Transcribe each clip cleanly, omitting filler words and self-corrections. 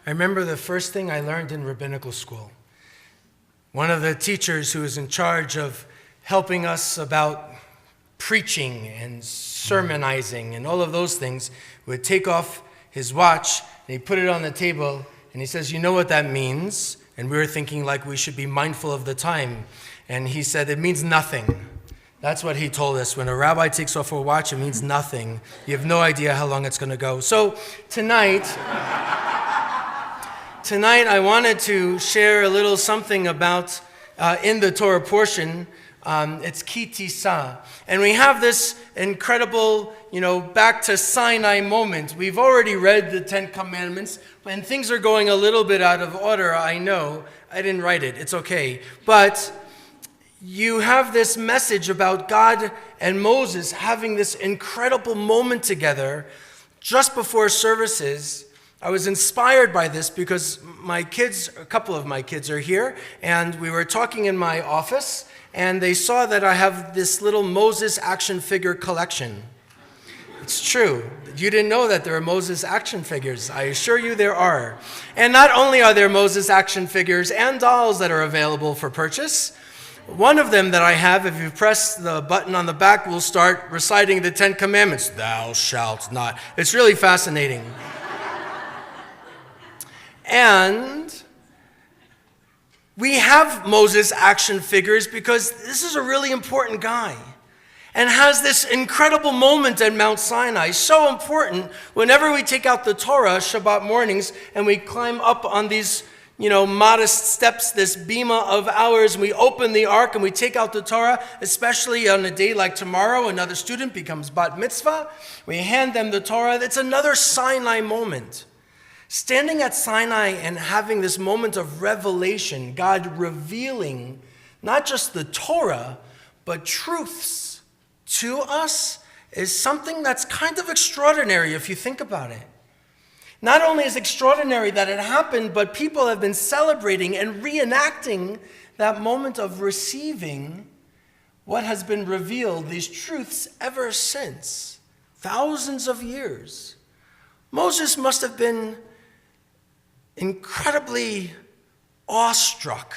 I remember the first thing I learned in rabbinical school. One of the teachers who was in charge of helping us about preaching and sermonizing and all of those things would take off his watch and he put it on the table and he says, "You know what that means?" And we were thinking like we should be mindful of the time. And he said, "It means nothing." That's what he told us. When a rabbi takes off a watch, it means nothing. You have no idea how long it's going to go. So tonight I wanted to share a little something about, in the Torah portion, it's Ki Tisa. And we have this incredible, back to Sinai moment. We've already read the Ten Commandments, and things are going a little bit out of order, I know. I didn't write it, it's okay. But you have this message about God and Moses having this incredible moment together just before services. I was inspired by this because a couple of my kids are here, and we were talking in my office, and they saw that I have this little Moses action figure collection. It's true. You didn't know that there are Moses action figures. I assure you there are. And not only are there Moses action figures and dolls that are available for purchase, one of them that I have, if you press the button on the back, will start reciting the Ten Commandments. Thou shalt not. It's really fascinating. And we have Moses action figures because this is a really important guy and has this incredible moment at Mount Sinai. So important whenever we take out the Torah Shabbat mornings and we climb up on these modest steps, this bima of ours, and we open the ark and we take out the Torah, especially on a day like tomorrow, another student becomes bat mitzvah. We hand them the Torah. It's another Sinai moment. Standing at Sinai and having this moment of revelation, God revealing not just the Torah, but truths to us, is something that's kind of extraordinary if you think about it. Not only is it extraordinary that it happened, but people have been celebrating and reenacting that moment of receiving what has been revealed, these truths, ever since. Thousands of years. Moses must have been incredibly awestruck.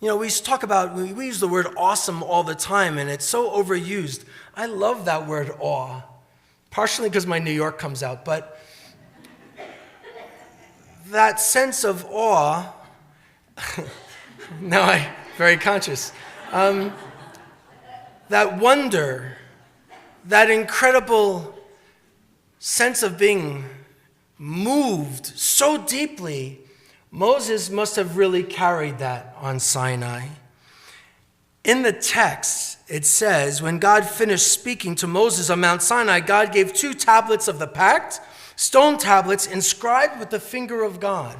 We use the word awesome all the time, and it's so overused. I love that word awe, partially because my New York comes out, but that sense of awe, now I'm very conscious, that wonder, that incredible sense of being moved so deeply, Moses must have really carried that on Sinai. In the text, it says, when God finished speaking to Moses on Mount Sinai, God gave 2 tablets of the pact, stone tablets inscribed with the finger of God.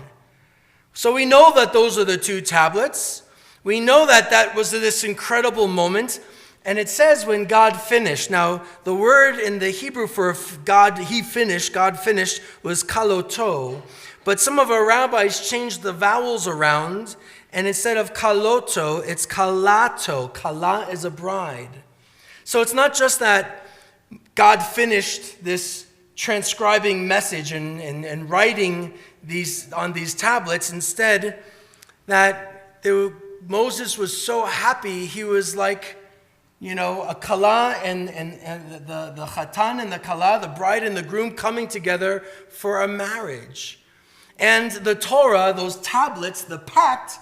So we know that those are the 2 tablets. We know that that was this incredible moment. And it says when God finished. Now, the word in the Hebrew for God finished, was kaloto. But some of our rabbis changed the vowels around, and instead of kaloto, it's kalato. Kala is a bride. So it's not just that God finished this transcribing message and writing these on these tablets. Instead, that Moses was so happy, he was like, a kala and the chatan and the kala, the bride and the groom, coming together for a marriage. And the Torah, those tablets, the pact,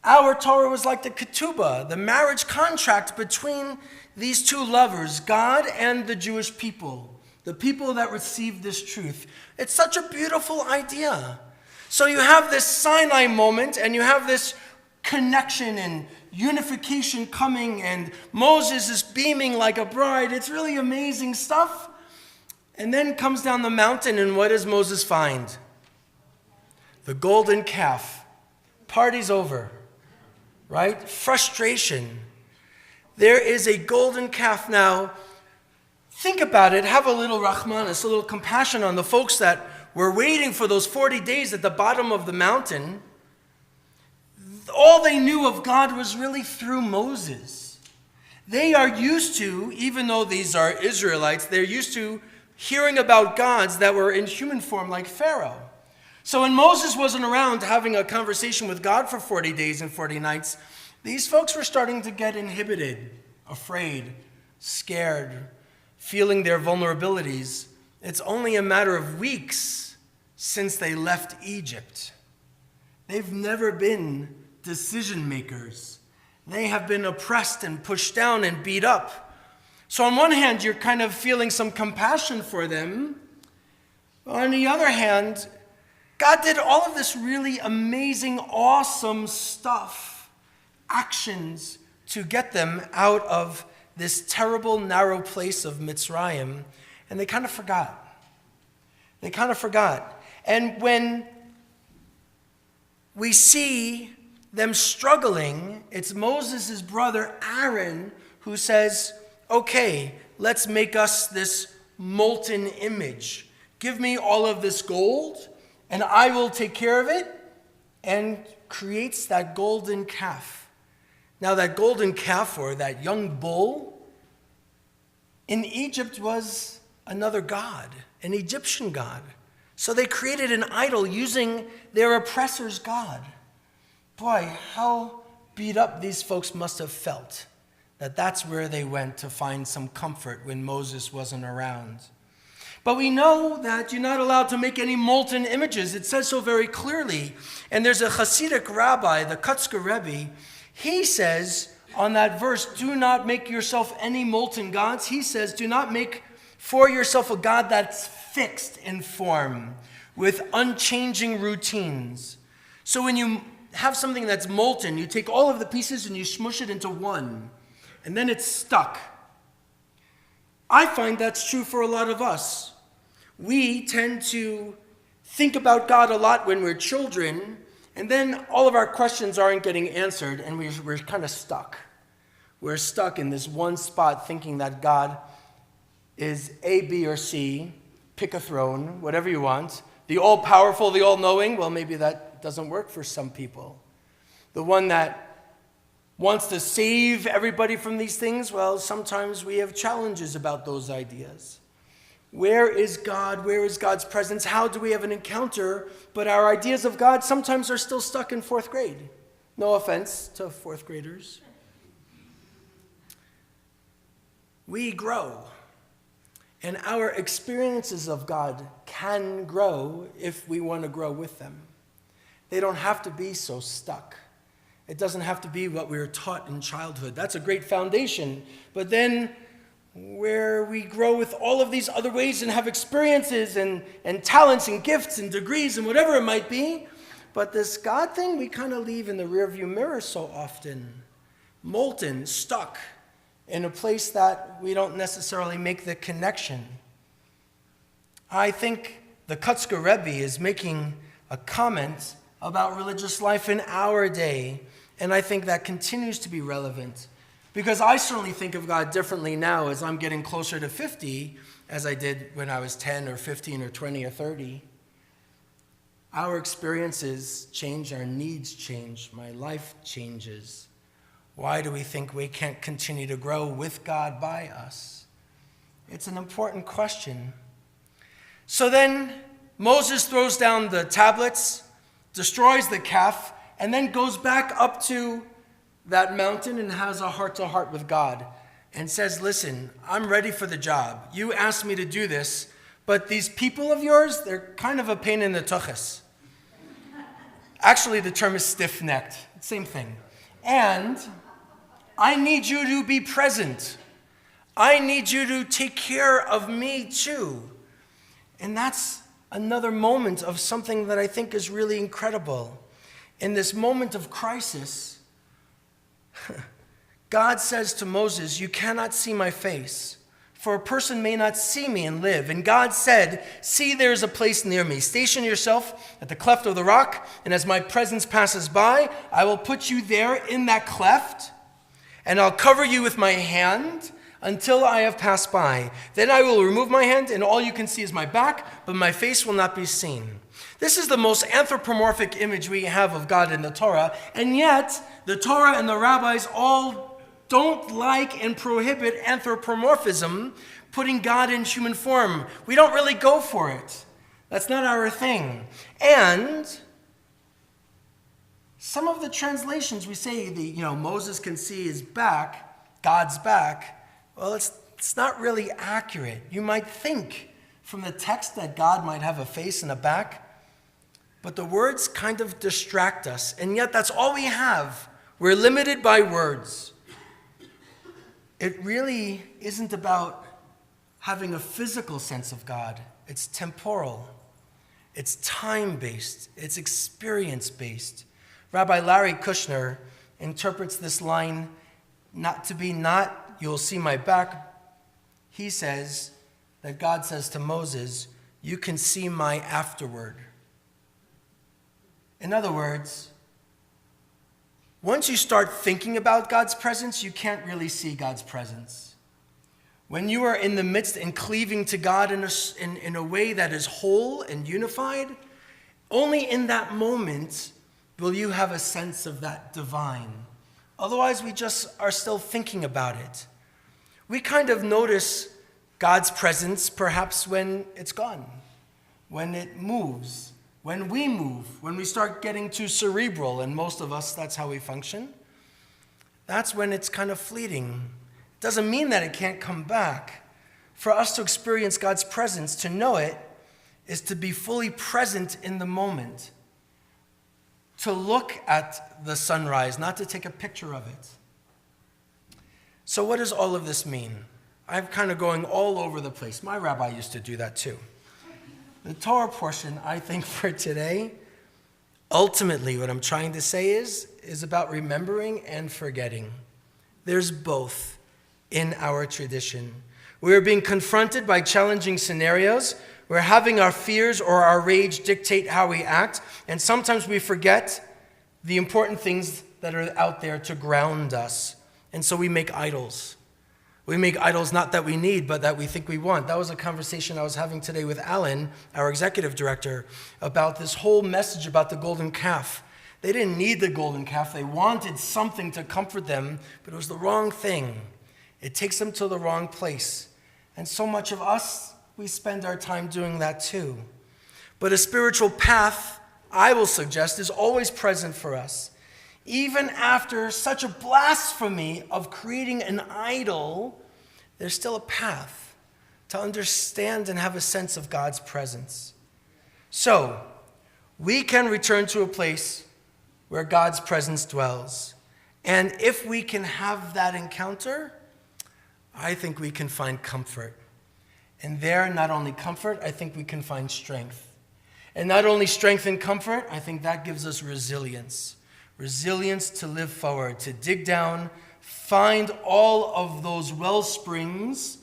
our Torah was like the ketubah, the marriage contract between these 2 lovers, God and the Jewish people, the people that received this truth. It's such a beautiful idea. So you have this Sinai moment, and you have this connection and unification coming, and Moses is beaming like a bride. It's really amazing stuff. And then comes down the mountain, and what does Moses find? The golden calf. Party's over, right? Frustration. There is a golden calf. Now, think about it. Have a little rahmanas, a little compassion on the folks that were waiting for those 40 days at the bottom of the mountain. All they knew of God was really through Moses. They are used to, even though these are Israelites, they're used to hearing about gods that were in human form like Pharaoh. So when Moses wasn't around having a conversation with God for 40 days and 40 nights, these folks were starting to get inhibited, afraid, scared, feeling their vulnerabilities. It's only a matter of weeks since they left Egypt. They've never been decision makers. They have been oppressed and pushed down and beat up. So on one hand, you're kind of feeling some compassion for them. On the other hand, God did all of this really amazing, awesome stuff, actions to get them out of this terrible, narrow place of Mitzrayim, and they kind of forgot. They kind of forgot. And when we see them struggling, it's Moses' brother Aaron who says, okay, let's make us this molten image. Give me all of this gold, and I will take care of it, and creates that golden calf. Now that golden calf, or that young bull, in Egypt was another god, an Egyptian god. So they created an idol using their oppressor's god. Boy, how beat up these folks must have felt that that's where they went to find some comfort when Moses wasn't around. But we know that you're not allowed to make any molten images. It says so very clearly. And there's a Hasidic rabbi, the Kutzker Rebbe. He says on that verse, do not make yourself any molten gods. He says, do not make for yourself a god that's fixed in form with unchanging routines. So when you have something that's molten, you take all of the pieces and you smush it into one, and then it's stuck. I find that's true for a lot of us. We tend to think about God a lot when we're children, and then all of our questions aren't getting answered, and we're kind of stuck. We're stuck in this one spot thinking that God is A, B, or C, pick a throne, whatever you want. The all-powerful, the all-knowing, well, maybe that doesn't work for some people. The one that wants to save everybody from these things, well, sometimes we have challenges about those ideas. Where is God? Where is God's presence? How do we have an encounter? But our ideas of God sometimes are still stuck in fourth grade. No offense to fourth graders. We grow. And our experiences of God can grow if we want to grow with them. They don't have to be so stuck. It doesn't have to be what we were taught in childhood. That's a great foundation. But then where we grow with all of these other ways and have experiences and talents and gifts and degrees and whatever it might be. But this God thing, we kind of leave in the rearview mirror so often. Molten, stuck in a place that we don't necessarily make the connection. I think the Kutzker Rebbe is making a comment about religious life in our day, and I think that continues to be relevant. Because I certainly think of God differently now as I'm getting closer to 50 as I did when I was 10 or 15 or 20 or 30. Our experiences change, our needs change, my life changes. Why do we think we can't continue to grow with God by us? It's an important question. So then Moses throws down the tablets, destroys the calf, and then goes back up to that mountain and has a heart-to-heart with God and says, listen, I'm ready for the job. You asked me to do this, but these people of yours, they're kind of a pain in the tuchus. Actually, the term is stiff-necked. Same thing. And I need you to be present. I need you to take care of me too. And that's another moment of something that I think is really incredible. In this moment of crisis, God says to Moses, you cannot see my face, for a person may not see me and live. And God said, see, there is a place near me. Station yourself at the cleft of the rock, and as my presence passes by, I will put you there in that cleft, and I'll cover you with my hand until I have passed by. Then I will remove my hand, and all you can see is my back, but my face will not be seen. This is the most anthropomorphic image we have of God in the Torah, and yet the Torah and the rabbis all don't like and prohibit anthropomorphism, putting God in human form. We don't really go for it. That's not our thing. And some of the translations, we say, Moses can see his back, God's back. Well, it's not really accurate. You might think from the text that God might have a face and a back, but the words kind of distract us. And yet that's all we have. We're limited by words. It really isn't about having a physical sense of God. It's temporal. It's time-based. It's experience-based. Rabbi Larry Kushner interprets this line not you'll see my back. He says that God says to Moses, you can see my afterward. In other words, once you start thinking about God's presence, you can't really see God's presence. When you are in the midst and cleaving to God in a way that is whole and unified, only in that moment will you have a sense of that divine. Otherwise, we just are still thinking about it. We kind of notice God's presence perhaps when it's gone, when it moves, when we move, when we start getting too cerebral, and most of us, that's how we function. That's when it's kind of fleeting. It doesn't mean that it can't come back. For us to experience God's presence, to know it, is to be fully present in the moment. To look at the sunrise, not to take a picture of it. So what does all of this mean? I'm kind of going all over the place. My rabbi used to do that too. The Torah portion, I think, for today, ultimately what I'm trying to say is about remembering and forgetting. There's both in our tradition. We are being confronted by challenging scenarios. We're having our fears or our rage dictate how we act, and sometimes we forget the important things that are out there to ground us, and so we make idols. We make idols not that we need, but that we think we want. That was a conversation I was having today with Alan, our executive director, about this whole message about the golden calf. They didn't need the golden calf. They wanted something to comfort them, but it was the wrong thing. It takes them to the wrong place. And so much of us, we spend our time doing that too. But a spiritual path, I will suggest, is always present for us. Even after such a blasphemy of creating an idol, there's still a path to understand and have a sense of God's presence. So, we can return to a place where God's presence dwells. And if we can have that encounter, I think we can find comfort. And there, not only comfort, I think we can find strength. And not only strength and comfort, I think that gives us resilience. Resilience to live forward, to dig down, find all of those well springs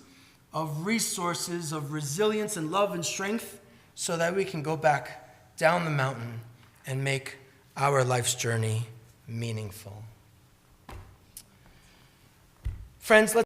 of resources, of resilience and love and strength, so that we can go back down the mountain and make our life's journey meaningful. Friends, let's